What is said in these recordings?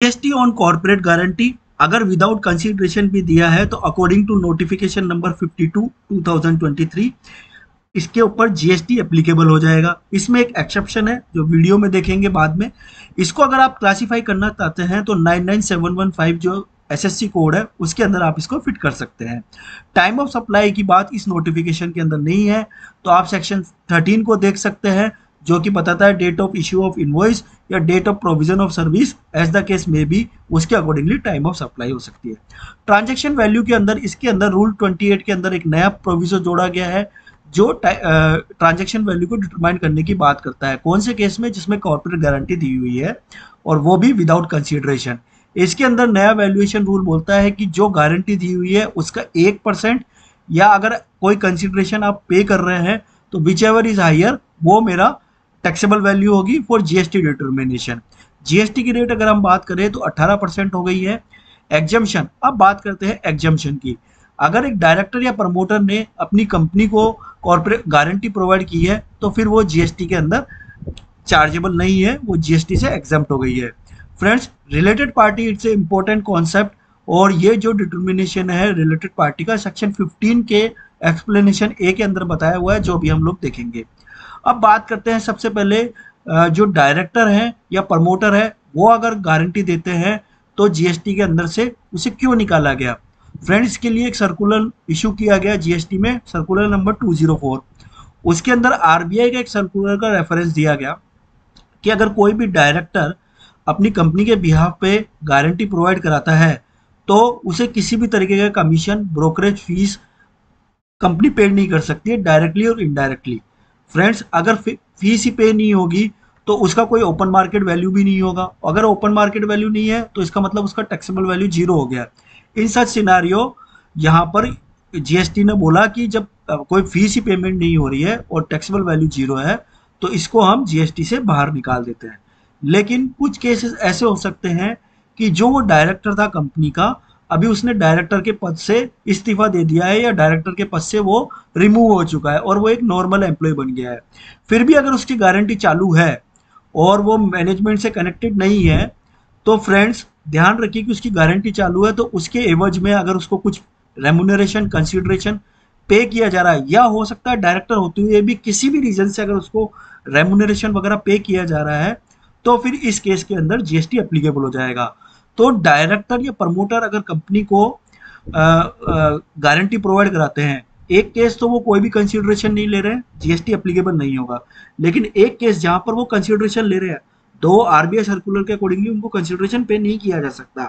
GST on corporate guarantee अगर without consideration भी दिया है तो अकॉर्डिंग टू नोटिफिकेशन नंबर 52 2023 इसके ऊपर जीएसटी एप्लीकेबल हो जाएगा। इसमें एक एक्सेप्शन है जो वीडियो में देखेंगे बाद में। इसको अगर आप क्लासिफाई करना चाहते हैं तो 99715 जो एसएससी कोड है उसके अंदर आप इसको फिट कर सकते हैं। टाइम ऑफ सप्लाई की बात इस नोटिफिकेशन के अंदर नहीं है, तो आप सेक्शन 13 को देख सकते हैं जो कि बताता है date of issue of invoice या date of provision of service as the case में भी, उसके अकॉर्डिंगली टाइम ऑफ सप्लाई हो सकती है। ट्रांजेक्शन वैल्यू के अंदर इसके अंदर रूल 28 के अंदर एक नया प्रोविजन जोड़ा गया है जो ट्रांजैक्शन वैल्यू को डिटरमाइन करने की बात करता है। कौन से केस में? जिसमें कॉर्पोरेट गारंटी दी हुई है और वो भी विदाउट कंसीडरेशन। इसके अंदर नया वैल्यूएशन रूल बोलता है कि जो गारंटी दी हुई है उसका 1% या अगर कोई कंसीडरेशन आप पे कर रहे हैं तो विच एवर इज हायर वो मेरा टैक्सेबल वैल्यू होगी फॉर जीएसटी डिटर्मिनेशन। जीएसटी की रेट अगर हम बात करें तो 18% हो गई है। एग्जम्पशन, अब बात करते हैं एग्जम्पशन की। अगर एक डायरेक्टर या प्रमोटर ने अपनी कंपनी को कॉर्पोरेट गारंटी प्रोवाइड की है तो फिर वो जीएसटी के अंदर चार्जेबल नहीं है, वो जीएसटी से एग्जम्प्ट हो गई है। Friends, related party it's a important concept और ये जो डिटर्मिनेशन है रिलेटेड पार्टी का सेक्शन 15 के एक्सप्लेनेशन ए के अंदर बताया हुआ है, जो भी हम लोग देखेंगे। अब बात करते हैं सबसे पहले जो डायरेक्टर है या प्रमोटर है वो अगर गारंटी देते हैं तो जीएसटी के अंदर से उसे क्यों निकाला गया। फ्रेंड्स, के लिए एक सर्कुलर इशू किया गया जीएसटी में, सर्कुलर नंबर 204। उसके अंदर आरबीआई का एक सर्कुलर का रेफरेंस दिया गया कि अगर कोई भी डायरेक्टर अपनी कंपनी के बिहाफ पे गारंटी प्रोवाइड कराता है तो उसे किसी भी तरीके का कमीशन, ब्रोकरेज फीस कंपनी पे नहीं कर सकती है, डायरेक्टली और इनडायरेक्टली। फ्रेंड्स, अगर फीस ही पे नहीं होगी तो उसका कोई ओपन मार्केट वैल्यू भी नहीं होगा। अगर ओपन मार्केट वैल्यू नहीं है तो इसका मतलब उसका टैक्सेबल वैल्यू 0 हो गया। इन सच सिनारियो यहाँ पर जीएसटी ने बोला कि जब कोई फीस ही पेमेंट नहीं हो रही है और टैक्सेबल वैल्यू 0 है तो इसको हम जीएसटी से बाहर निकाल देते हैं। लेकिन कुछ केसेस ऐसे हो सकते हैं कि जो वो डायरेक्टर था कंपनी का, अभी उसने डायरेक्टर के पद से इस्तीफा दे दिया है या डायरेक्टर के पद से वो रिमूव हो चुका है और वो एक नॉर्मल एम्प्लॉय बन गया है। फिर भी अगर उसकी गारंटी चालू है और वो मैनेजमेंट से कनेक्टेड नहीं है तो फ्रेंड्स ध्यान रखिए कि उसकी गारंटी चालू है तो उसके एवज में अगर उसको कुछ रेमुनरेशन, कंसिडरेशन पे किया जा रहा है, या हो सकता है डायरेक्टर होते हुए भी किसी भी रीजन से अगर उसको रेमुनरेशन वगैरह पे किया जा रहा है तो फिर इस केस के अंदर जीएसटी एप्लीकेबल हो जाएगा। तो डायरेक्टर या प्रमोटर अगर कंपनी को गारंटी प्रोवाइड कराते हैं, एक केस तो वो कोई भी कंसिडरेशन नहीं ले रहे हैं, जीएसटी एप्लीकेबल नहीं होगा। लेकिन एक केस जहां पर वो कंसिडरेशन ले रहे हैं, दो आरबीआई सर्कुलर के अकॉर्डिंगली उनको कंसिडरेशन पे नहीं किया जा सकता,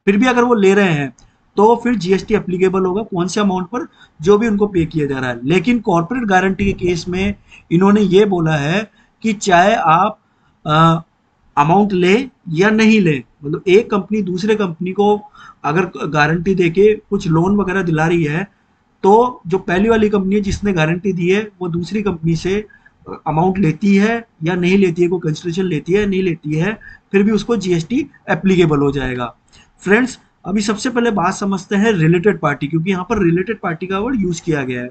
फिर भी अगर वो ले रहे हैं तो फिर जीएसटी एप्लीकेबल होगा कौन से अमाउंट पर, जो भी उनको पे किया जा रहा है। लेकिन कॉर्पोरेट गारंटी के केस में इन्होंने ये बोला है कि चाहे आप अमाउंट ले या नहीं ले, मतलब एक कंपनी दूसरे कंपनी को अगर गारंटी देके कुछ लोन वगैरह दिला रही है तो जो पहली वाली कंपनी है जिसने गारंटी दी है वो दूसरी कंपनी से अमाउंट लेती है या नहीं लेती है, कोई कंसिडरेशन लेती है नहीं लेती है, फिर भी उसको जीएसटी एप्लीकेबल हो जाएगा। फ्रेंड्स, अभी सबसे पहले बात समझते हैं रिलेटेड पार्टी, क्योंकि यहाँ पर रिलेटेड पार्टी का वर्ड यूज किया गया है।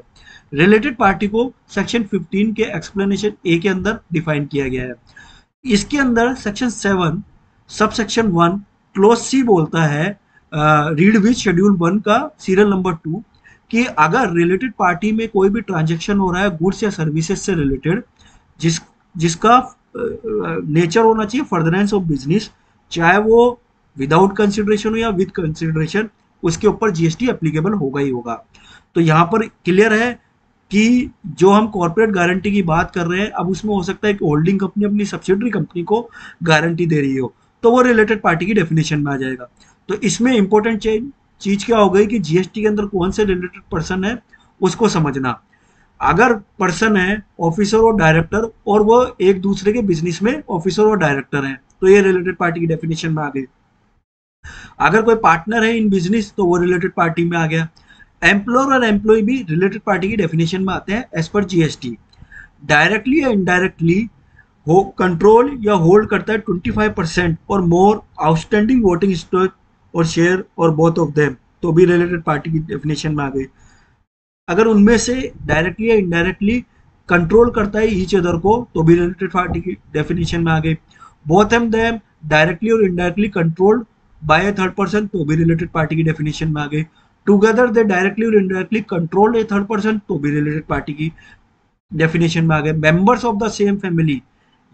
रिलेटेड पार्टी को सेक्शन 15 के एक्सप्लेनेशन ए के अंदर डिफाइन किया गया है। इसके अंदर section 7 sub section 1 close C बोलता है, रीड विच शेड्यूल 1 का सीरियल नंबर 2, कि अगर रिलेटेड पार्टी में कोई भी ट्रांजैक्शन हो रहा है गुड्स या सर्विसेज से रिलेटेड जिसका नेचर होना चाहिए फर्दरेंस ऑफ बिजनेस, चाहे वो विदाउट कंसिडरेशन हो या विद कंसिडरेशन, उसके ऊपर जीएसटी एप्लीकेबल होगा ही होगा। तो यहाँ पर क्लियर है कि जो हम कॉर्पोरेट गारंटी की बात कर रहे हैं, अब उसमें हो सकता है कि होल्डिंग कंपनी अपनी सब्सिडरी कंपनी को गारंटी दे रही हो तो वो रिलेटेड पार्टी की डेफिनेशन में आ जाएगा। तो इसमें इंपॉर्टेंट चीज क्या हो गई कि जीएसटी के अंदर कौन से रिलेटेड पर्सन है उसको समझना। अगर पर्सन है ऑफिसर और डायरेक्टर और वो एक दूसरे के बिजनेस में ऑफिसर और डायरेक्टर हैं तो ये रिलेटेड पार्टी की डेफिनेशन में आ गई। अगर कोई पार्टनर है इन बिजनेस तो वो रिलेटेड पार्टी में आ गया। एम्प्लॉयर और एम्प्लॉय भी रिलेटेड पार्टी की डेफिनेशन में आते हैं एज पर जीएसटी। डायरेक्टली या इनडायरेक्टली हो कंट्रोल या होल्ड करता है 25% और मोर आउटस्टैंडिंग वोटिंग स्टॉक और शेयर और बोथ ऑफ देम, तो भी रिलेटेड पार्टी की डेफिनेशन में आ गई। अगर उनमें से डायरेक्टली या इनडायरेक्टली कंट्रोल करता है ईच अदर को तो भी रिलेटेड पार्टी की डेफिनेशन में आ गई। बोथ ऑफ देम डायरेक्टली और indirectly control by a third person तो भी रिलेटेड पार्टी की डेफिनेशन में आ गए। टुगेदर दे डायरेक्टली और indirectly control a third person तो भी रिलेटेड पार्टी की डेफिनेशन में आ गए। Members of the same family,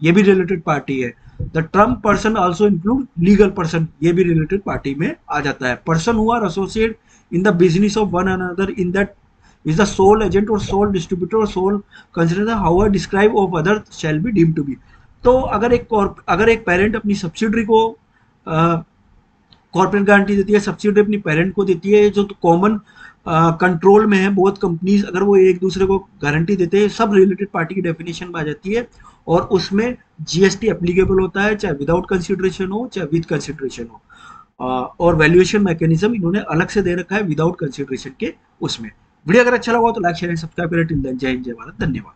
ये भी रिलेटेड पार्टी है। The term person also include legal person, ये भी रिलेटेड पार्टी में आ जाता है। Person who are associate in the business of one another in that is the sole agent or sole distributor or sole consider how I describe of other shall be deemed to be। तो अगर एक parent अपनी subsidiary को corporate guarantee देती है, subsidiary अपनी parent को देती है, जो कॉमन कंट्रोल में है बहुत कंपनीज, अगर वो एक दूसरे को गारंटी देते हैं, सब रिलेटेड पार्टी की डेफिनेशन में आ जाती है। और उसमें जीएसटी एप्लीकेबल होता है, चाहे विदाउट कंसिडरेशन हो चाहे विद कंसिडरेशन हो। और वैल्यूएशन मैकेनिज्म इन्होंने अलग से दे रखा है विदाउट कंसिडरेशन के उसमें। वीडियो अगर अच्छा लगा हो तो लाइक शेयर एंड सब्सक्राइब करें। टिल देन जय हिंद जय भारत, धन्यवाद।